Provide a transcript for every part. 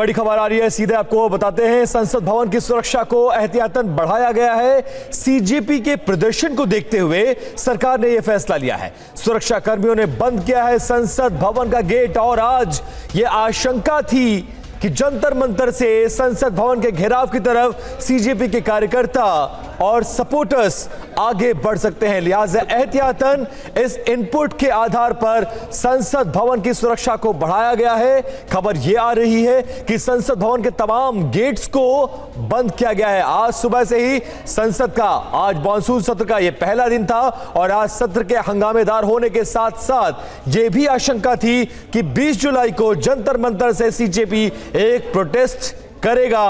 बड़ी खबर आ रही है, सीधे आपको बताते हैं। संसद भवन की सुरक्षा को एहतियातन बढ़ाया गया है। सीजेपी के प्रदर्शन को देखते हुए सरकार ने यह फैसला लिया है। सुरक्षा कर्मियों ने बंद किया है संसद भवन का गेट और आज यह आशंका थी कि जंतर मंतर से संसद भवन के घेराव की तरफ सीजेपी के कार्यकर्ता और सपोर्टर्स आगे बढ़ सकते हैं। लिहाजा एहतियातन इस इनपुट के आधार पर संसद भवन की सुरक्षा को बढ़ाया गया है। खबर यह आ रही है कि संसद भवन के तमाम गेट्स को बंद किया गया है। आज सुबह से ही संसद का आज मॉनसून सत्र का यह पहला दिन था और आज सत्र के हंगामेदार होने के साथ साथ यह भी आशंका थी कि 20 जुलाई को जंतर मंतर से सीजेपी एक प्रोटेस्ट करेगा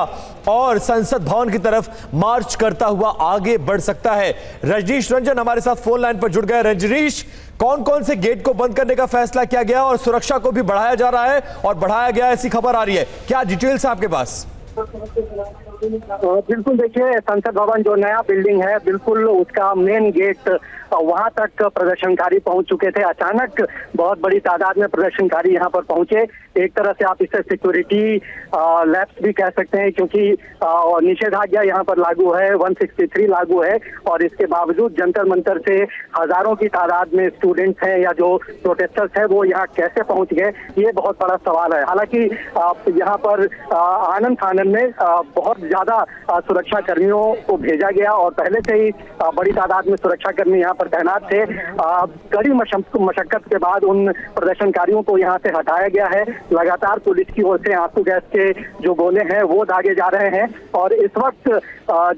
और संसद भवन की तरफ मार्च करता हुआ आगे बढ़ सकता है। रजनीश रंजन हमारे साथ फोन लाइन पर जुड़ गए। रजनीश, कौन कौन से गेट को बंद करने का फैसला किया गया और सुरक्षा को भी बढ़ाया जा रहा है और बढ़ाया गया ऐसी खबर आ रही है, क्या डिटेल्स है आपके पास? बिल्कुल, देखिए संसद भवन जो नया बिल्डिंग है, बिल्कुल उसका मेन गेट वहां तक प्रदर्शनकारी पहुंच चुके थे। अचानक बहुत बड़ी तादाद में प्रदर्शनकारी यहां पर पहुंचे। एक तरह से आप इसे सिक्योरिटी लैप्स भी कह सकते हैं, क्योंकि निषेधाज्ञा यहां पर लागू है, 163 लागू है और इसके बावजूद जंतर मंतर से हजारों की तादाद में स्टूडेंट्स हैं या जो प्रोटेस्टर्स हैं वो यहाँ कैसे पहुंच गए, ये बहुत बड़ा सवाल है। हालांकि यहाँ पर आनंद फानन में बहुत ज्यादा सुरक्षा कर्मियों को भेजा गया और पहले से ही बड़ी तादाद में सुरक्षा कर्मी यहाँ पर तैनात थे। कड़ी मशक्कत के बाद उन प्रदर्शनकारियों को यहाँ से हटाया गया है। लगातार पुलिस की ओर से आंसू गैस के जो गोले हैं वो दागे जा रहे हैं और इस वक्त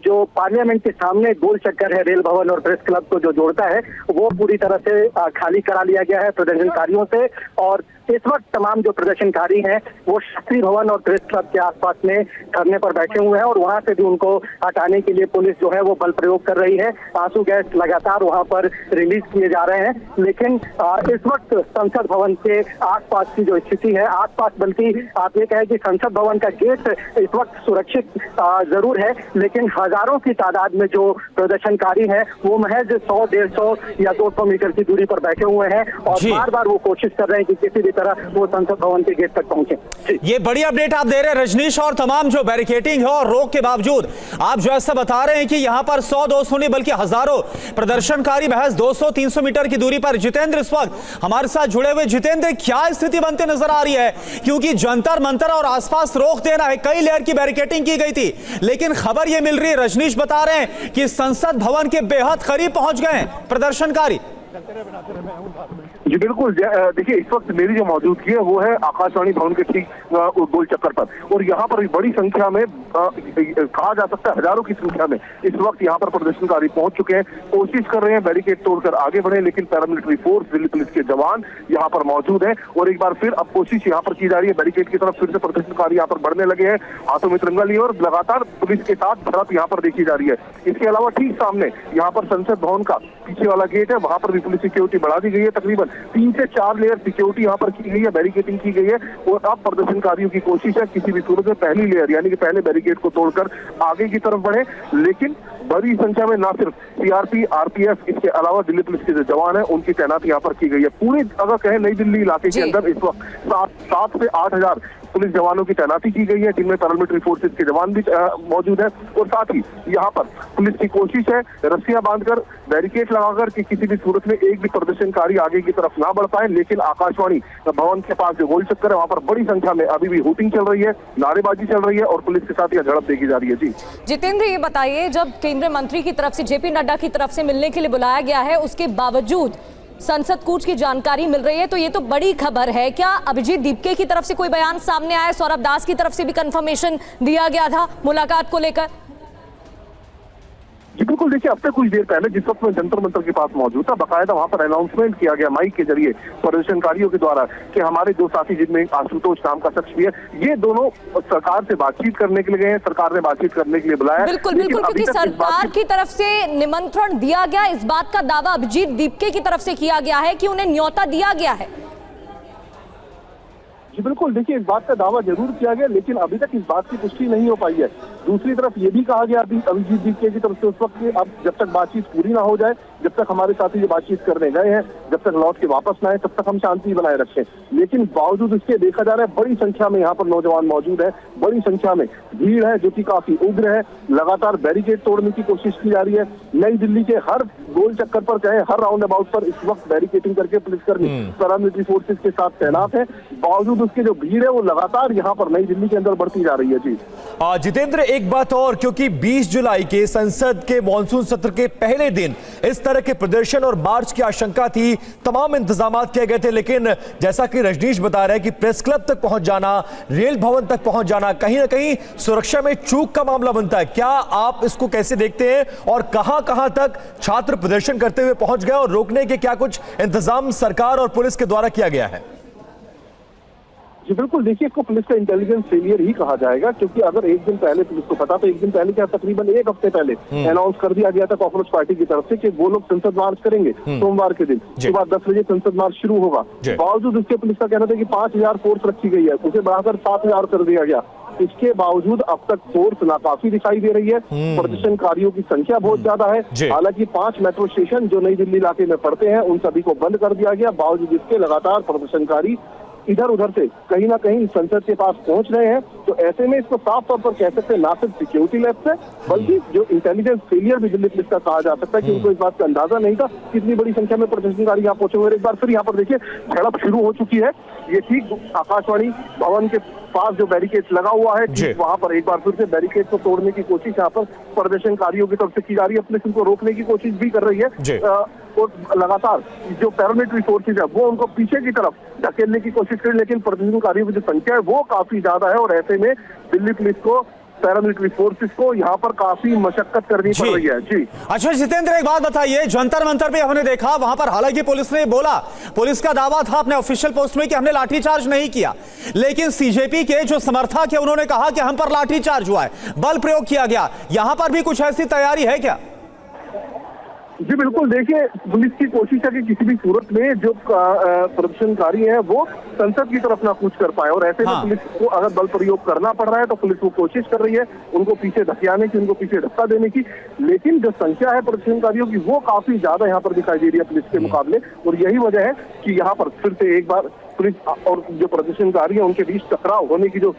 जो पार्लियामेंट के सामने गोल चक्कर है रेल भवन और प्रेस क्लब को जो जोड़ता है वो पूरी तरह से खाली करा लिया गया है प्रदर्शनकारियों से। और इस वक्त तमाम जो प्रदर्शनकारी हैं वो शास्त्री भवन और प्रेस क्लब के आसपास में धरने पर बैठे हुए हैं और वहां से भी उनको हटाने के लिए पुलिस जो है वो बल प्रयोग कर रही है। आंसू गैस लगातार वहां पर रिलीज किए जा रहे हैं। लेकिन इस वक्त संसद भवन के आसपास की जो स्थिति है, आसपास बल्कि आप ये कहें कि संसद भवन का गेट इस वक्त सुरक्षित जरूर है, लेकिन हजारों की तादाद में जो प्रदर्शनकारी हैं वो महज 100, 150 या 200 मीटर की दूरी पर बैठे हुए हैं और बार बार वो कोशिश कर रहे हैं कि किसी भी तरह वो संसद भवन के गेट तक पहुंचे। ये बड़ी अपडेट आप दे रहे हैं रजनीश, और तमाम जो बैरिकेडिंग है और रोक के बावजूद आप जो ऐसा बता रहे हैं कि यहां पर 100-200 नहीं बल्कि हजारों प्रदर्शनकारी महज 200-300 मीटर की दूरी पर। जितेंद्र इस वक्त हमारे साथ जुड़े हुए। जितेंद्र, क्या स्थिति बनते नजर आ रही है? क्योंकि जंतर मंतर और आसपास रोक देना है, कई लेयर की बैरिकेडिंग की गई थी, लेकिन खबर यह मिल रही है, रजनीश बता रहे हैं कि संसद भवन के बेहद करीब पहुंच गए हैं प्रदर्शनकारी। जी बिल्कुल, देखिए इस वक्त मेरी जो मौजूदगी है वो है आकाशवाणी भवन के ठीक गोल चक्कर पर और यहाँ पर बड़ी संख्या में कहा जा सकता है हजारों की संख्या में इस वक्त यहाँ पर प्रदर्शनकारी पहुंच चुके हैं। कोशिश कर रहे हैं बैरिकेड तोड़कर आगे बढ़े, लेकिन पैरामिलिट्री फोर्स, दिल्ली पुलिस के जवान यहाँ पर मौजूद है और एक बार फिर अब कोशिश यहाँ पर की जा रही है बैरिकेड की तरफ। फिर से प्रदर्शनकारी यहाँ पर बढ़ने लगे हैं, हाथों में तिरंगा लिए और लगातार पुलिस के साथ झड़प यहाँ पर देखी जा रही है। इसके अलावा ठीक सामने यहाँ पर संसद भवन का पीछे वाला गेट है, वहां पर भी पुलिस सिक्योरिटी बढ़ा दी गई है। तकरीबन 3 से 4 लेयर सिक्योरिटी यहाँ पर की गई है, बैरिकेडिंग की गई है और अब प्रदर्शनकारियों की कोशिश है किसी भी सूरत में पहली लेयर यानी कि पहले बैरिकेड को तोड़कर आगे की तरफ बढ़े। लेकिन बड़ी संख्या में ना सिर्फ सीआरपी, आरपीएफ, इसके अलावा दिल्ली पुलिस के जो जवान है उनकी तैनाती यहाँ पर की गई है। पूरी अगर कहें नई दिल्ली इलाके के अंदर इस वक्त 7 से 8 हजार पुलिस जवानों की तैनाती की गई है, जिनमें पैरामिलिट्री फोर्सेस के जवान भी मौजूद है और साथ ही यहाँ पर पुलिस की कोशिश है रस्सियां बांधकर, बैरिकेड लगाकर कि किसी भी सूरत में एक भी प्रदर्शनकारी आगे की तरफ ना बढ़ पाए। लेकिन आकाशवाणी भवन के पास जो गोल चक्कर है वहां पर बड़ी संख्या में अभी भी हूटिंग चल रही है, नारेबाजी चल रही है और पुलिस के साथ यह झड़प देखी जा रही है। जी जितेंद्र, ये बताइए, जब केंद्रीय मंत्री की तरफ से जेपी नड्डा की तरफ से मिलने के लिए बुलाया गया है, उसके बावजूद संसद कूच की जानकारी मिल रही है, तो ये तो बड़ी खबर है। क्या अभिजीत दीपके की तरफ से कोई बयान सामने आया? सौरभ दास की तरफ से भी कंफर्मेशन दिया गया था मुलाकात को लेकर? जी बिल्कुल, देखिए अब से कुछ देर पहले जिस वक्त मैं जंतर मंतर के पास मौजूद था, बाकायदा वहां पर अनाउंसमेंट किया गया माइक के जरिए प्रदर्शनकारियों के द्वारा कि हमारे 2 साथी जिनमें आशुतोष नाम का शख्स भी है, ये दोनों सरकार से बातचीत करने के लिए गए हैं, सरकार ने बातचीत करने के लिए बुलाया। बिल्कुल बिल्कुल, क्योंकि सरकार की तरफ से निमंत्रण दिया गया, इस बात का दावा अभिजीत दीपके की तरफ से किया गया है कि उन्हें न्योता दिया गया है। जी बिल्कुल, देखिए इस बात का दावा जरूर किया गया, लेकिन अभी तक इस बात की पुष्टि नहीं हो पाई है दूसरी तरफ ये भी कहा गया अभिजीत दीपके की तरफ से उस वक्त कि अब जब तक बातचीत पूरी ना हो जाए, जब तक हमारे साथी जो बातचीत करने गए हैं, जब तक लौट के वापस ना आए, तब तक हम शांति बनाए रखें। लेकिन बावजूद इसके देखा जा रहा है बड़ी संख्या में यहाँ पर नौजवान मौजूद है, बड़ी संख्या में भीड़ है जो कि काफी उग्र है। लगातार बैरिकेड तोड़ने की कोशिश की जा रही है। नई दिल्ली के हर गोल चक्कर पर कहें, हर राउंड अबाउट पर इस वक्त बैरिकेडिंग करके पुलिसकर्मी पैरामिलिट्री फोर्सेस के साथ तैनात है। बावजूद उसके जो भीड़ है वो लगातार यहाँ पर नई दिल्ली के अंदर बढ़ती जा रही है। जी जितेंद्र, एक बात और, क्योंकि 20 जुलाई के संसद के मॉनसून सत्र के पहले दिन इस तरह के प्रदर्शन और मार्च की आशंका थी, तमाम इंतजाम किए गए थे, लेकिन जैसा कि रजनीश बता रहे हैं कि प्रेस क्लब तक पहुंच जाना, रेल भवन तक पहुंच जाना, कहीं ना कहीं सुरक्षा में चूक का मामला बनता है। क्या आप इसको कैसे देखते हैं और कहां तक छात्र प्रदर्शन करते हुए पहुंच गए और रोकने के क्या कुछ इंतजाम सरकार और पुलिस के द्वारा किया गया है? जी बिल्कुल, देखिए इसको पुलिस का इंटेलिजेंस फेलियर ही कहा जाएगा, क्योंकि अगर एक दिन पहले पुलिस को पता, तो एक दिन पहले क्या तकरीबन एक हफ्ते पहले अनाउंस कर दिया गया था कॉकरोच पार्टी की तरफ से कि वो लोग संसद मार्च करेंगे सोमवार के दिन सुबह 10 बजे संसद मार्च शुरू होगा। बावजूद उसके पुलिस का कहना था कि 5000 फोर्स रखी गई है, उसे बढ़ाकर 7000 कर दिया गया। इसके बावजूद अब तक फोर्स नाकाफी दिखाई दे रही है। प्रदर्शनकारियों की संख्या बहुत ज्यादा है। हालांकि 5 मेट्रो स्टेशन जो नई दिल्ली इलाके में पड़ते हैं उन सभी को बंद कर दिया गया। बावजूद इसके लगातार प्रदर्शनकारी इधर उधर से कहीं ना कहीं संसद के पास पहुंच रहे हैं। तो ऐसे में इसको साफ तौर पर कह सकते हैं ना सिर्फ सिक्योरिटी लैब से, बल्कि जो इंटेलिजेंस फेलियर भी दिल्ली पुलिस का कहा जा सकता है कि उनको इस बात का अंदाजा नहीं था कितनी बड़ी संख्या में प्रदर्शनकारी यहाँ पहुंचे हुए। एक बार फिर यहाँ पर देखिए झड़प शुरू हो चुकी है। ये ठीक आकाशवाणी भवन के पास जो बैरिकेड लगा हुआ है, वहां पर एक बार फिर से बैरिकेड को तोड़ने की कोशिश यहाँ पर प्रदर्शनकारियों की तरफ से की जा रही है। पुलिस उनको रोकने की कोशिश भी कर रही है और लगातार जो पैरामिलिट्री फोर्सेज है वो उनको पीछे की तरफ धकेलने की कोशिश करें, लेकिन प्रदर्शनकारियों की जो संख्या है वो काफी ज्यादा है और ऐसे में दिल्ली पुलिस को, पैरामिलिट्री फोर्सेस को यहाँ पर काफी मशक्कत करनी पड़ रही है। जी अच्छा जितेंद्र, एक बात बताइए, जंतर मंतर पे हमने देखा वहां पर, हालांकि पुलिस ने बोला, पुलिस का दावा था अपने ऑफिशियल पोस्ट में कि हमने लाठीचार्ज नहीं किया, लेकिन सीजेपी के जो समर्थक है उन्होंने कहा कि हम पर लाठीचार्ज हुआ है, बल प्रयोग किया गया। यहां पर भी कुछ ऐसी तैयारी है क्या? जी बिल्कुल, देखिए पुलिस की कोशिश है कि किसी भी सूरत में जो प्रदर्शनकारी है वो संसद की तरफ ना कूच कर पाए, और ऐसे में पुलिस को अगर बल प्रयोग करना पड़ रहा है तो पुलिस वो कोशिश कर रही है उनको पीछे धकेलने की, उनको पीछे धक्का देने की। लेकिन जो संख्या है प्रदर्शनकारियों की वो काफी ज्यादा यहाँ पर दिखाई दे रही है पुलिस के मुकाबले, और यही वजह है कि यहाँ पर फिर से एक बार पुलिस और जो प्रदर्शनकारी है उनके बीच टकराव होने की जो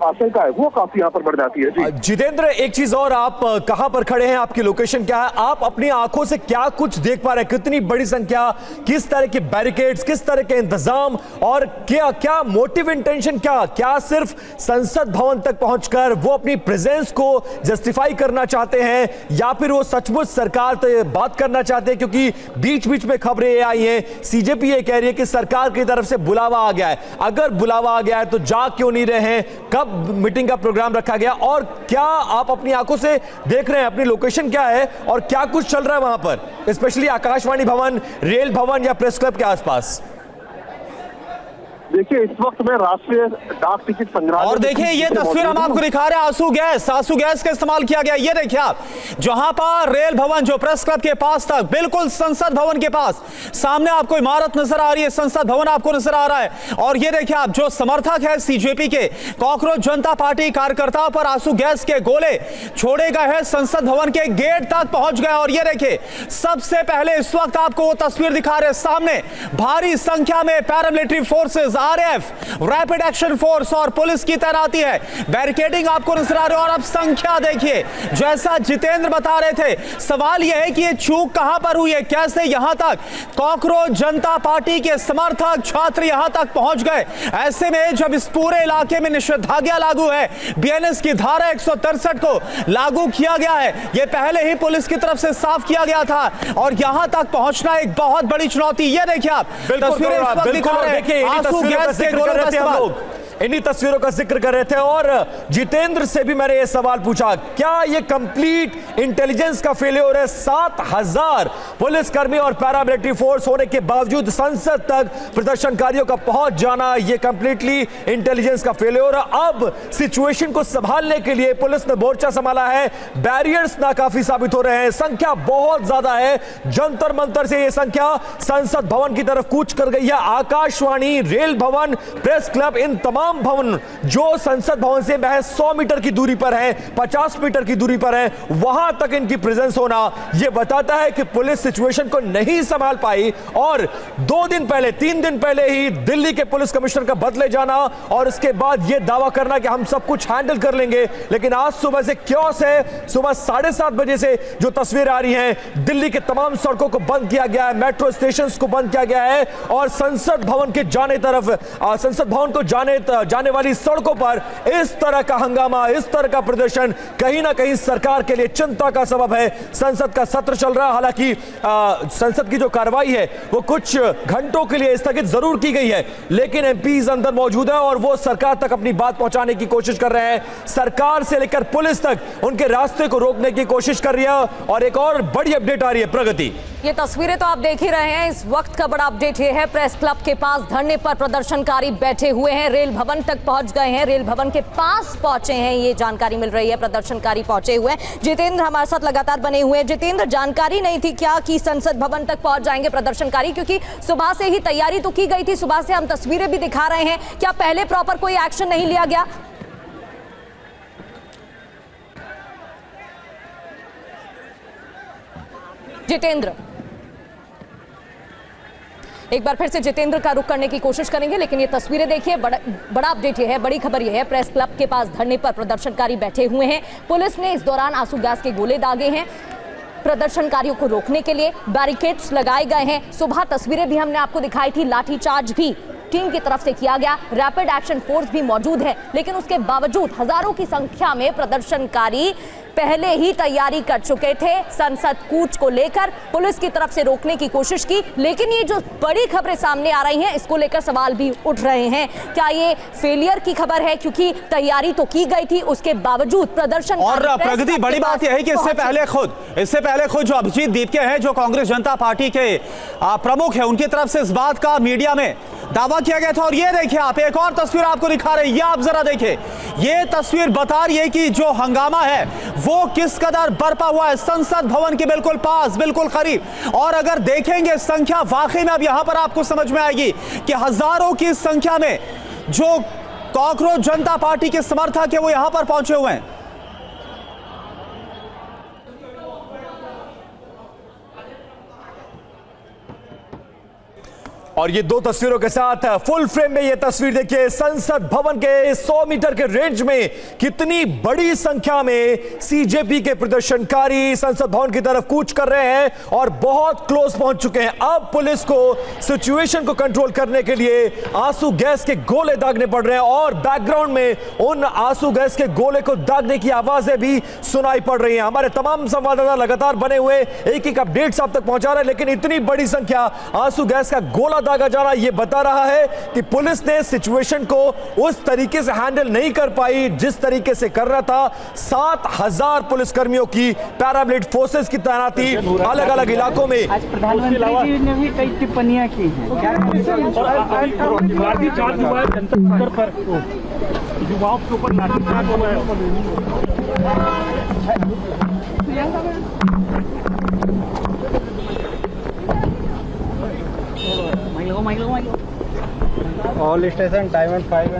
आशंका है वो काफी यहाँ पर बढ़ जाती है। जी जितेंद्र, एक चीज और, आप कहां पर खड़े हैं, आपकी लोकेशन क्या है, आप अपनी आंखों से क्या कुछ देख पा रहे हैं? कितनी बड़ी संख्या, किस तरह के बैरिकेड्स, किस तरह के इंतजाम, और क्या मोटिव इंटेंशन, क्या सिर्फ संसद भवन तक पहुंचकर वो अपनी प्रेजेंस को जस्टिफाई करना चाहते हैं, या फिर वो सचमुच सरकार से बात करना चाहते हैं? क्योंकि बीच बीच में खबरें आई हैं, सीजेपी ये कह रही है कि सरकार की तरफ से बुलावा आ गया है। अगर बुलावा आ गया है तो जा क्यों नहीं रहे हैं? कब मीटिंग का प्रोग्राम रखा गया? और क्या आप अपनी आंखों से देख रहे हैं? अपनी लोकेशन क्या है और क्या कुछ चल रहा है वहां पर, स्पेशली आकाशवाणी भवन, रेल भवन या प्रेस क्लब के आसपास? देखिए इस वक्त में राष्ट्रीय डाक टिकट संग्रहालय, और देखिए ये तस्वीर हम आपको दिखा रहे हैं, आंसू गैस का इस्तेमाल किया गया। ये देखिए आप, जहां पर रेल भवन जो प्रेस क्लब के पास था, बिल्कुल संसद भवन के पास, सामने आपको इमारत नजर आ रही है, संसद भवन आपको नजर आ रहा है। और ये देखिए आप, जो समर्थक है सीजेपी के, कॉकरोच जनता पार्टी कार्यकर्ताओं पर आंसू गैस के गोले छोड़े गए हैं, संसद भवन के गेट तक पहुंच गए। और ये देखिए सबसे पहले इस वक्त आपको वो तस्वीर दिखा रहे हैं, सामने भारी संख्या में paramilitary forces, RF, rapid action force और पुलिस की तैनाती है। बैरिकेडिंग आपको नजर आ रही है। और अब संख्या देखिए, जैसा जितेंद्र बता रहे थे, सवाल यह है कि ये चूक कहां पर हुई है, कैसे यहां तक कॉकरोच जनता पार्टी के समर्थक छात्र यहां तक पहुंच गए? ऐसे में जब इस पूरे इलाके में निषेधाज्ञा लागू है, बीएनएस की धारा 163 को लागू किया गया है, ये पहले ही पुलिस की तरफ से साफ किया गया था, और यहां तक पहुंचना एक बहुत बड़ी चुनौती। ये देखिए आप तस्वीरें इस वक्त दिखा रहे हैं, आंसू गैस के गोलों का इस्तेमाल। इन्हीं तस्वीरों का जिक्र कर रहे थे, और जितेंद्र से भी मैंने यह सवाल पूछा, क्या यह कंप्लीट इंटेलिजेंस का फेलियर है? 7000 पुलिसकर्मी और पैरामिलिट्री फोर्स होने के बावजूद संसद तक प्रदर्शनकारियों का पहुंच जाना, यह कंप्लीटली इंटेलिजेंस का फेलियर है। अब सिचुएशन को संभालने के लिए पुलिस ने मोर्चा संभाला है, बैरियर्स नाकाफी साबित हो रहे हैं, संख्या बहुत ज्यादा है, जंतर मंतर से यह संख्या संसद भवन की तरफ कूच कर गई है। आकाशवाणी, रेल भवन, प्रेस क्लब, इन तमाम तमाम भवन जो संसद भवन से महज 100 मीटर की दूरी पर है, 50 मीटर की दूरी पर है, वहां तक इनकी प्रेजेंस होना यह बताता है कि पुलिस सिचुएशन को नहीं संभाल पाई और 2 दिन पहले 3 दिन पहले ही दिल्ली के पुलिस कमिश्नर का बदले जाना और उसके बाद यह दावा करना कि हम सब कुछ हैंडल कर लेंगे। लेकिन आज सुबह से क्योस है, सुबह 7:30 बजे से जो तस्वीर आ रही हैं, दिल्ली के तमाम सड़कों को बंद किया गया है, मेट्रो स्टेशन को बंद किया गया है और संसद भवन के संसद भवन को जाने वाली सड़कों पर इस तरह का हंगामा, इस तरह का प्रदर्शन कहीं ना कहीं सरकार के लिए चिंता का सबब है। संसद का सत्र चल रहा है, हालांकि संसद की जो कार्रवाई है वो कुछ घंटों के लिए स्थगित जरूर की गई है, लेकिन एमपीज अंदर मौजूद है और वो सरकार तक अपनी बात पहुंचाने की कोशिश कर रहे हैं। सरकार से लेकर पुलिस तक उनके रास्ते को रोकने की कोशिश कर रही है। और एक और बड़ी अपडेट आ रही है प्रगति, ये तस्वीरें तो आप देख ही रहे हैं। इस वक्त का बड़ा अपडेट ये है, प्रेस क्लब के पास धरने पर प्रदर्शनकारी बैठे हुए हैं, रेल भवन तक पहुंच गए हैं, रेल भवन के पास पहुंचे हैं, ये जानकारी मिल रही है। प्रदर्शनकारी पहुंचे हुए हैं। जितेंद्र हमारे साथ लगातार बने हुए हैं। जितेंद्र, जानकारी नहीं थी क्या कि संसद भवन तक पहुंच जाएंगे प्रदर्शनकारी, क्योंकि सुबह से ही तैयारी तो की गई थी, सुबह से हम तस्वीरें भी दिखा रहे हैं, क्या पहले प्रॉपर कोई एक्शन नहीं लिया गया? जितेंद्र, एक बार फिर से जितेंद्र का रुख करने की कोशिश करेंगे, लेकिन ये तस्वीरें देखिए, बड़ा अपडेट ये है, बड़ी खबर ये है, प्रेस क्लब के पास धरने पर प्रदर्शनकारी बैठे हुए हैं। पुलिस ने इस दौरान आंसू गैस के गोले दागे हैं, प्रदर्शनकारियों को रोकने के लिए बैरिकेड्स लगाए गए हैं। सुबह तस्वीरें भी हमने आपको दिखाई थी, लाठीचार्ज भी टीम की तरफ से किया गया, रैपिड एक्शन फोर्स भी मौजूद है, लेकिन उसके बावजूद हजारों की संख्या में प्रदर्शनकारी पहले ही तैयारी कर चुके थे। संसद कूच को लेकर पुलिस की तरफ से रोकने की कोशिश की, लेकिन ये जो बड़ी खबरें सामने आ रही हैं, इसको लेकर सवाल भी उठ रहे हैं। क्या ये फेलियर की खबर है, क्योंकि तैयारी तो की गई थी, उसके बावजूद प्रदर्शन और प्रगति बड़ी बात यह है कि इससे पहले खुद जो अभिजीत दीपके हैं, जो कांग्रेस जनता पार्टी के प्रमुख है, उनकी तरफ से इस बात का मीडिया में दावा किया गया था। और ये देखिए, आप एक और तस्वीर आपको दिखा रहे हैं, ये आप जरा देखिए, ये तस्वीर बता रही है कि जो हंगामा है वो किस कदर बरपा हुआ है संसद भवन के बिल्कुल पास, बिल्कुल करीब। और अगर देखेंगे संख्या, वाकई में अब यहां पर आपको समझ में आएगी कि हजारों की संख्या में जो कांग्रेस जनता पार्टी के समर्थक है वो यहां पर पहुंचे हुए हैं। और ये दो तस्वीरों के साथ फुल फ्रेम में ये तस्वीर देखिए, संसद भवन के 100 मीटर के रेंज में कितनी बड़ी संख्या में सीजेपी के प्रदर्शनकारी संसद भवन की तरफ कूच कर रहे हैं और बहुत क्लोज पहुंच चुके हैं। अब पुलिस को सिचुएशन को कंट्रोल करने के लिए आंसू गैस के गोले दागने पड़ रहे हैं और बैकग्राउंड में उन आंसू गैस के गोले को दागने की आवाजें भी सुनाई पड़ रही हैं। हमारे तमाम संवाददाता लगातार बने हुए एक एक अपडेट्स आप तक पहुंचा रहे हैं, लेकिन इतनी बड़ी संख्या आंसू गैस का गोला दागा जा रहा, यह बता रहा है कि पुलिस ने सिचुएशन को उस तरीके से हैंडल नहीं कर पाई जिस तरीके से करना था। 7000 पुलिसकर्मियों की पैरामिलिट्री फोर्सेस की तैनाती अलग अलग इलाकों में। आज प्रधानमंत्री जी ने भी कई टिप्पणियां की हैं, क्या लाठीचार्ज हुआ है जनता स्तर पर, युवाओं के ऊपर लाठीचार्ज हुआ है। All station diamond 5